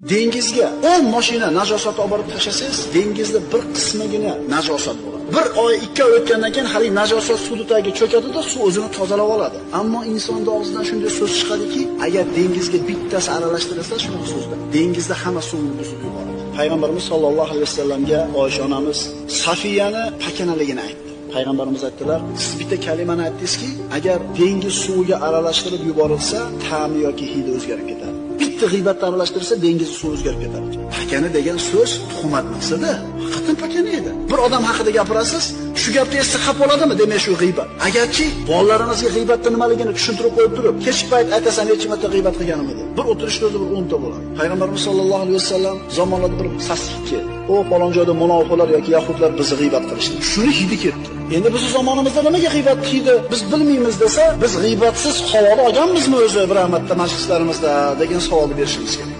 Dengizga 10 mashina najosat olib borib tashlasangiz, dengizda bir qismigina najosat bo'ladi. Bir oy, 2 oy o'tgandan keyin hali najosat suv tagiga cho'kadi-da, suv o'zini tozalab oladi. Ammo insonning og'zidan shunday so'z chiqadiki, agar dengizga bittasi aralashtirilsa, shunaqa so'zda dengizda hamma suvni buzib yuboradi. Payg'ambarimiz sollallohu alayhi vasallamga Oysha onamiz Safiyani pakanaligini aytdi. Payg'ambarimiz aytdilar, siz bitta kalimani aytdingizki, agar dengiz suviga aralashtirib yuborilsa, ta'mi yoki hidi o'zgarib ketadi. Bitta g'iybatni aralashtirsa, dengiz suvi o'zgarib ketadi. Pakana degan so'z tuhmat maqsadi. Haqiqatan pakana edi. Bir odam haqida gapirasiz, shu gapni eshitsa xafa bo'ladimi? Demak, shu g'iybat. Agarchi bolalarimizga g'iybatning nimaligini tushuntirib qo'yib turib, kech payt aytasan, necha marta g'iybat qilganim edi. Bir o'tirishda o'zi bir 10 ta bo'ladi. Payg'ambarimiz sollallohu alayhi vasallam zamonlarda bir saslikka, o falon joyda munofiqlar yoki yahudlar bizni g'iybat qilishdi. Shuni hidi ketdi. Endi biz zamonimizda nimaga g'iybat hidi biz bilmaymiz desa, biz g'iybatsiz havoda olganmizmi o'zi bir marta majlislarimizda degan savolni berishimiz kerak.